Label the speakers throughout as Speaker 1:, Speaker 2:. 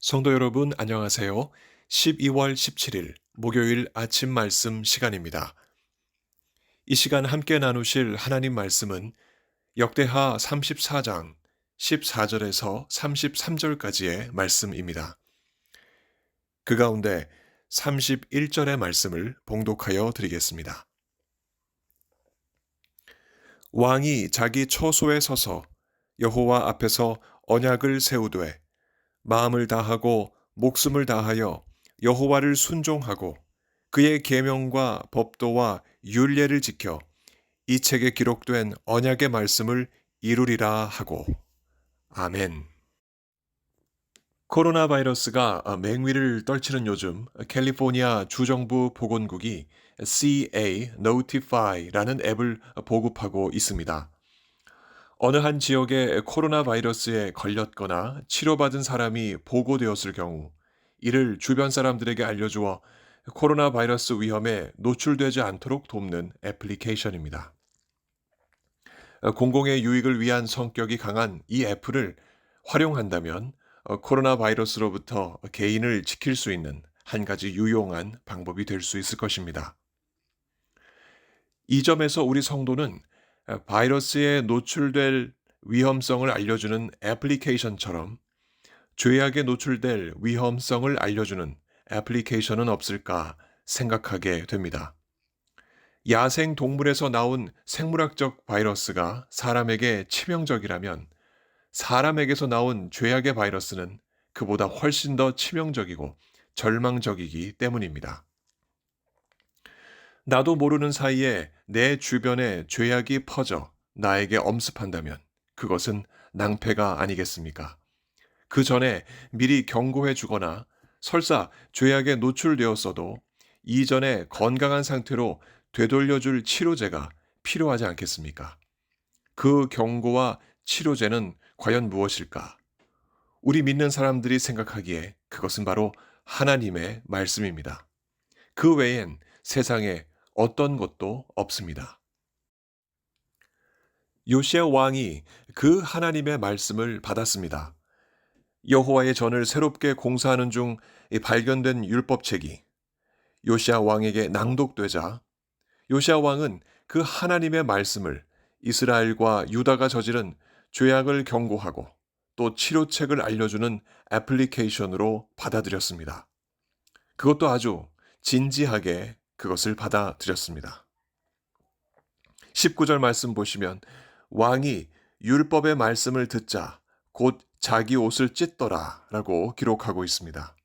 Speaker 1: 성도 여러분, 안녕하세요. 12월 17일 목요일 아침 말씀 시간입니다. 이 시간 함께 나누실 하나님 말씀은 역대하 34장 14절에서 33절까지의 말씀입니다. 그 가운데 31절의 말씀을 봉독하여 드리겠습니다. 왕이 자기 처소에 서서 여호와 앞에서 언약을 세우되 마음을 다하고 목숨을 다하여 여호와를 순종하고 그의 계명과 법도와 율례를 지켜 이 책에 기록된 언약의 말씀을 이루리라 하고. 아멘. 코로나 바이러스가 맹위를 떨치는 요즘 캘리포니아 주정부 보건국이 CA Notify라는 앱을 보급하고 있습니다. 어느 한 지역에 코로나 바이러스에 걸렸거나 치료받은 사람이 보고되었을 경우 이를 주변 사람들에게 알려주어 코로나 바이러스 위험에 노출되지 않도록 돕는 애플리케이션입니다. 공공의 유익을 위한 성격이 강한 이 애플을 활용한다면 코로나 바이러스로부터 개인을 지킬 수 있는 한 가지 유용한 방법이 될 수 있을 것입니다. 이 점에서 우리 성도는 바이러스에 노출될 위험성을 알려주는 애플리케이션처럼 죄악에 노출될 위험성을 알려주는 애플리케이션은 없을까 생각하게 됩니다. 야생 동물에서 나온 생물학적 바이러스가 사람에게 치명적이라면 사람에게서 나온 죄악의 바이러스는 그보다 훨씬 더 치명적이고 절망적이기 때문입니다. 나도 모르는 사이에 내 주변에 죄악이 퍼져 나에게 엄습한다면 그것은 낭패가 아니겠습니까? 그 전에 미리 경고해 주거나 설사 죄악에 노출되었어도 이전에 건강한 상태로 되돌려줄 치료제가 필요하지 않겠습니까? 그 경고와 치료제는 과연 무엇일까? 우리 믿는 사람들이 생각하기에 그것은 바로 하나님의 말씀입니다. 그 외엔 세상에 어떤 것도 없습니다. 요시야 왕이 그 하나님의 말씀을 받았습니다. 여호와의 전을 새롭게 공사하는 중 발견된 율법책이 요시야 왕에게 낭독되자 요시야 왕은 그 하나님의 말씀을 이스라엘과 유다가 저지른 죄악을 경고하고 또 치료책을 알려주는 애플리케이션으로 받아들였습니다. 그것도 아주 진지하게 그것을 받아들였습니다. 19절 말씀 보시면 왕이 율법의 말씀을 듣자 곧 자기 옷을 찢더라 라고 기록하고 있습니다.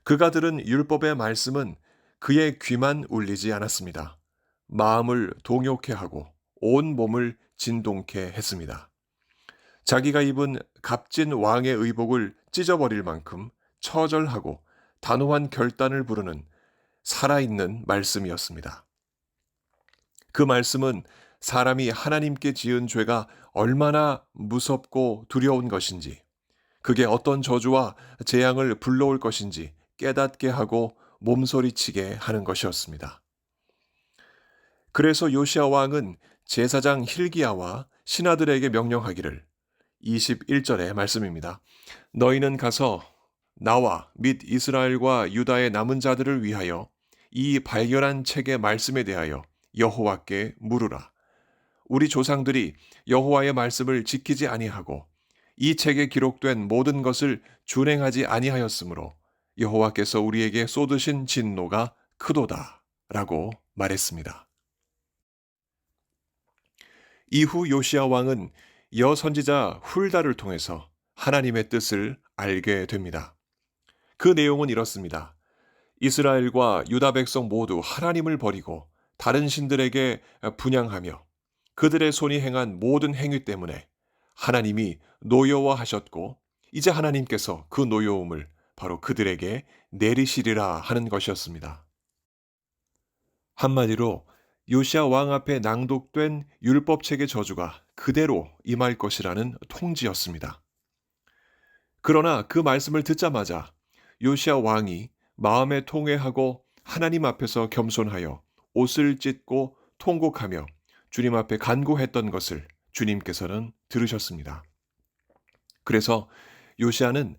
Speaker 1: 그가 들은 율법의 말씀은 그의 귀만 울리지 않았습니다. 마음을 동요케 하고 온 몸을 진동케 했습니다. 자기가 입은 값진 왕의 의복을 찢어버릴 만큼 처절하고 단호한 결단을 부르는 살아있는 말씀이었습니다. 그 말씀은 사람이 하나님께 지은 죄가 얼마나 무섭고 두려운 것인지, 그게 어떤 저주와 재앙을 불러올 것인지 깨닫게 하고 몸소리치게 하는 것이었습니다. 그래서 요시야 왕은 제사장 hil기야와 신하들에게 명령하기를 21절의 말씀입니다. 너희는 가서 나와 및 이스라엘과 유다의 남은 자들을 위하여 이 발견한 책의 말씀에 대하여 여호와께 물으라. 우리 조상들이 여호와의 말씀을 지키지 아니하고 이 책에 기록된 모든 것을 준행하지 아니하였으므로 여호와께서 우리에게 쏟으신 진노가 크도다 라고 말했습니다. 이후 요시야 왕은 여선지자 훌다를 통해서 하나님의 뜻을 알게 됩니다. 그 내용은 이렇습니다. 이스라엘과 유다 백성 모두 하나님을 버리고 다른 신들에게 분향하며 그들의 손이 행한 모든 행위 때문에 하나님이 노여워하셨고 이제 하나님께서 그 노여움을 바로 그들에게 내리시리라 하는 것이었습니다. 한마디로 요시야 왕 앞에 낭독된 율법책의 저주가 그대로 임할 것이라는 통지였습니다. 그러나 그 말씀을 듣자마자 요시야 왕이 마음에 통회하고 하나님 앞에서 겸손하여 옷을 찢고 통곡하며 주님 앞에 간구했던 것을 주님께서는 들으셨습니다. 그래서 요시야는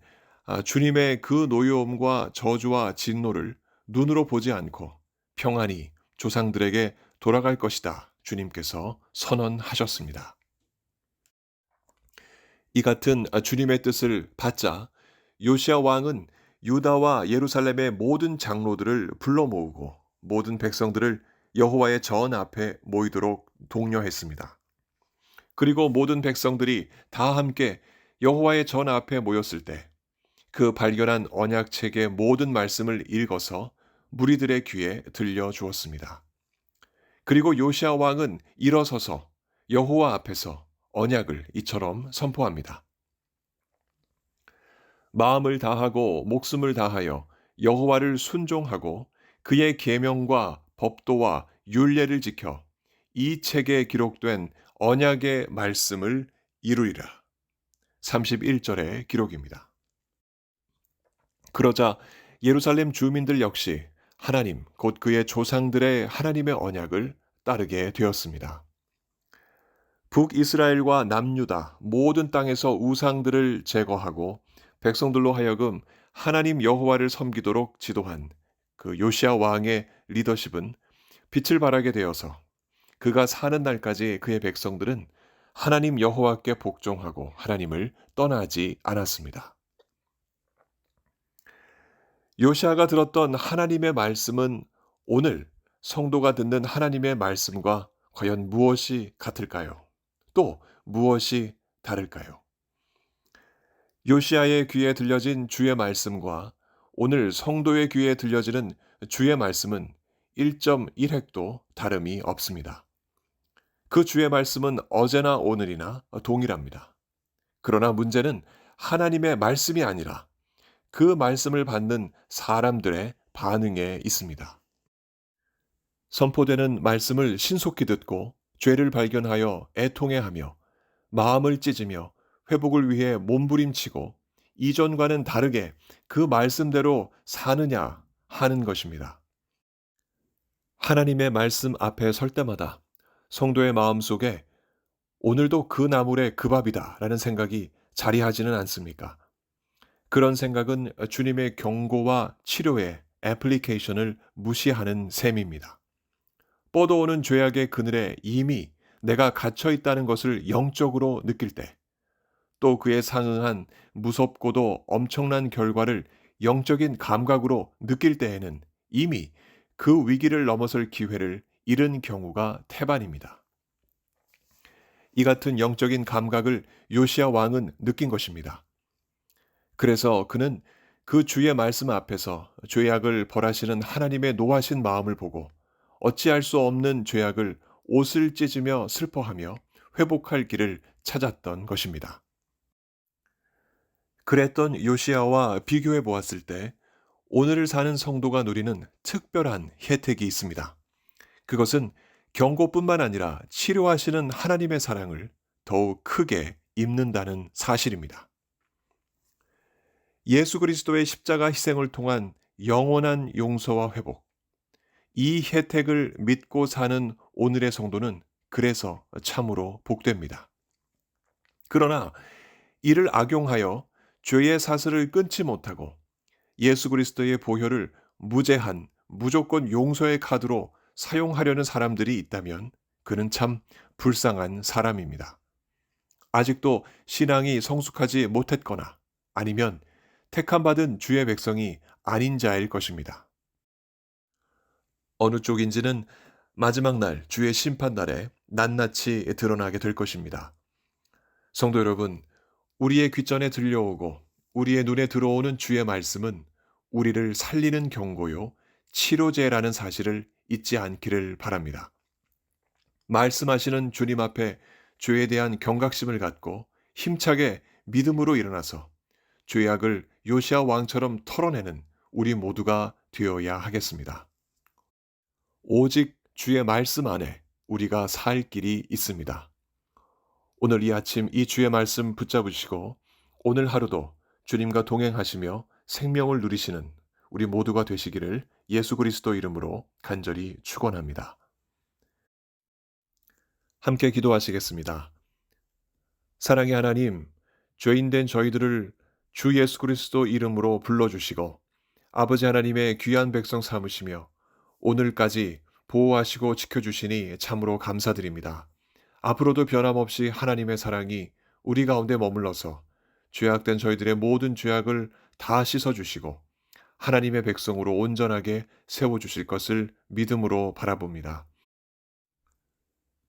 Speaker 1: 주님의 그 노여움과 저주와 진노를 눈으로 보지 않고 평안히 조상들에게 돌아갈 것이다. 주님께서 선언하셨습니다. 이 같은 주님의 뜻을 받자 요시야 왕은 유다와 예루살렘의 모든 장로들을 불러 모으고 모든 백성들을 여호와의 전 앞에 모이도록 독려했습니다. 그리고 모든 백성들이 다 함께 여호와의 전 앞에 모였을 때 그 발견한 언약책의 모든 말씀을 읽어서 무리들의 귀에 들려 주었습니다. 그리고 요시야 왕은 일어서서 여호와 앞에서 언약을 이처럼 선포합니다. 마음을 다하고 목숨을 다하여 여호와를 순종하고 그의 계명과 법도와 율례를 지켜 이 책에 기록된 언약의 말씀을 이루리라. 31절의 기록입니다. 그러자 예루살렘 주민들 역시 하나님, 곧 그의 조상들의 하나님의 언약을 따르게 되었습니다. 북이스라엘과 남유다 모든 땅에서 우상들을 제거하고 백성들로 하여금 하나님 여호와를 섬기도록 지도한 그 요시야 왕의 리더십은 빛을 발하게 되어서 그가 사는 날까지 그의 백성들은 하나님 여호와께 복종하고 하나님을 떠나지 않았습니다. 요시야가 들었던 하나님의 말씀은 오늘 성도가 듣는 하나님의 말씀과 과연 무엇이 같을까요? 또 무엇이 다를까요? 요시야의 귀에 들려진 주의 말씀과 오늘 성도의 귀에 들려지는 주의 말씀은 1.1획도 다름이 없습니다. 그 주의 말씀은 어제나 오늘이나 동일합니다. 그러나 문제는 하나님의 말씀이 아니라 그 말씀을 받는 사람들의 반응에 있습니다. 선포되는 말씀을 신속히 듣고 죄를 발견하여 애통해하며 마음을 찢으며 회복을 위해 몸부림치고 이전과는 다르게 그 말씀대로 사느냐 하는 것입니다. 하나님의 말씀 앞에 설 때마다 성도의 마음 속에 오늘도 그 나물의 그 밥이다 라는 생각이 자리하지는 않습니까? 그런 생각은 주님의 경고와 치료의 애플리케이션을 무시하는 셈입니다. 뻗어오는 죄악의 그늘에 이미 내가 갇혀 있다는 것을 영적으로 느낄 때, 또 그에 상응한 무섭고도 엄청난 결과를 영적인 감각으로 느낄 때에는 이미 그 위기를 넘어설 기회를 잃은 경우가 태반입니다. 이 같은 영적인 감각을 요시야 왕은 느낀 것입니다. 그래서 그는 그 주의 말씀 앞에서 죄악을 벌하시는 하나님의 노하신 마음을 보고 어찌할 수 없는 죄악을 옷을 찢으며 슬퍼하며 회복할 길을 찾았던 것입니다. 그랬던 요시야와 비교해 보았을 때 오늘을 사는 성도가 누리는 특별한 혜택이 있습니다. 그것은 경고뿐만 아니라 치료하시는 하나님의 사랑을 더욱 크게 입는다는 사실입니다. 예수 그리스도의 십자가 희생을 통한 영원한 용서와 회복, 이 혜택을 믿고 사는 오늘의 성도는 그래서 참으로 복됩니다. 그러나 이를 악용하여 죄의 사슬을 끊지 못하고 예수 그리스도의 보혈을 무제한, 무조건 용서의 카드로 사용하려는 사람들이 있다면 그는 참 불쌍한 사람입니다. 아직도 신앙이 성숙하지 못했거나 아니면 택함받은 주의 백성이 아닌 자일 것입니다. 어느 쪽인지는 마지막 날 주의 심판날에 낱낱이 드러나게 될 것입니다. 성도 여러분, 우리의 귓전에 들려오고 우리의 눈에 들어오는 주의 말씀은 우리를 살리는 경고요, 치료제라는 사실을 잊지 않기를 바랍니다. 말씀하시는 주님 앞에 죄에 대한 경각심을 갖고 힘차게 믿음으로 일어나서 죄악을 요시야 왕처럼 털어내는 우리 모두가 되어야 하겠습니다. 오직 주의 말씀 안에 우리가 살 길이 있습니다. 오늘 이 아침 이 주의 말씀 붙잡으시고 오늘 하루도 주님과 동행하시며 생명을 누리시는 우리 모두가 되시기를 예수 그리스도 이름으로 간절히 축원합니다. 함께 기도하시겠습니다. 사랑의 하나님, 죄인된 저희들을 주 예수 그리스도 이름으로 불러주시고 아버지 하나님의 귀한 백성 삼으시며 오늘까지 보호하시고 지켜주시니 참으로 감사드립니다. 앞으로도 변함없이 하나님의 사랑이 우리 가운데 머물러서 죄악된 저희들의 모든 죄악을 다 씻어주시고 하나님의 백성으로 온전하게 세워주실 것을 믿음으로 바라봅니다.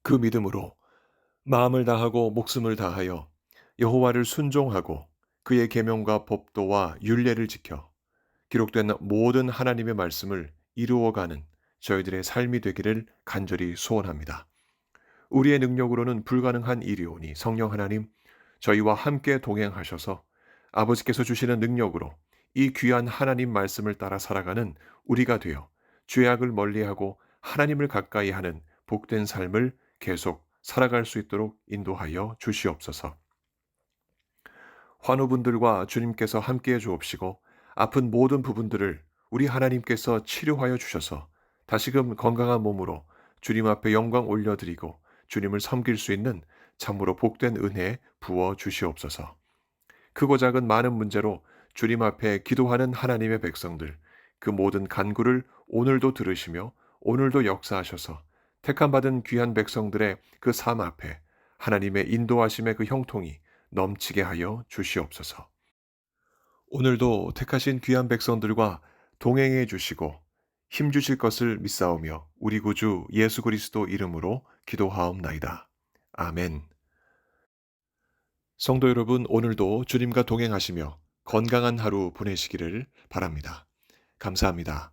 Speaker 1: 그 믿음으로 마음을 다하고 목숨을 다하여 여호와를 순종하고 그의 계명과 법도와 율례를 지켜 기록된 모든 하나님의 말씀을 이루어가는 저희들의 삶이 되기를 간절히 소원합니다. 우리의 능력으로는 불가능한 일이오니 성령 하나님, 저희와 함께 동행하셔서 아버지께서 주시는 능력으로 이 귀한 하나님 말씀을 따라 살아가는 우리가 되어 죄악을 멀리하고 하나님을 가까이 하는 복된 삶을 계속 살아갈 수 있도록 인도하여 주시옵소서. 환우분들과 주님께서 함께해 주옵시고 아픈 모든 부분들을 우리 하나님께서 치료하여 주셔서 다시금 건강한 몸으로 주님 앞에 영광 올려드리고 주님을 섬길 수 있는 참으로 복된 은혜 부어 주시옵소서. 크고 작은 많은 문제로 주님 앞에 기도하는 하나님의 백성들, 그 모든 간구를 오늘도 들으시며 오늘도 역사하셔서 택함받은 귀한 백성들의 그 삶 앞에 하나님의 인도하심의 그 형통이 넘치게 하여 주시옵소서. 오늘도 택하신 귀한 백성들과 동행해 주시고 힘 주실 것을 믿사오며 우리 구주 예수 그리스도 이름으로 기도하옵나이다. 아멘. 성도 여러분, 오늘도 주님과 동행하시며 건강한 하루 보내시기를 바랍니다. 감사합니다.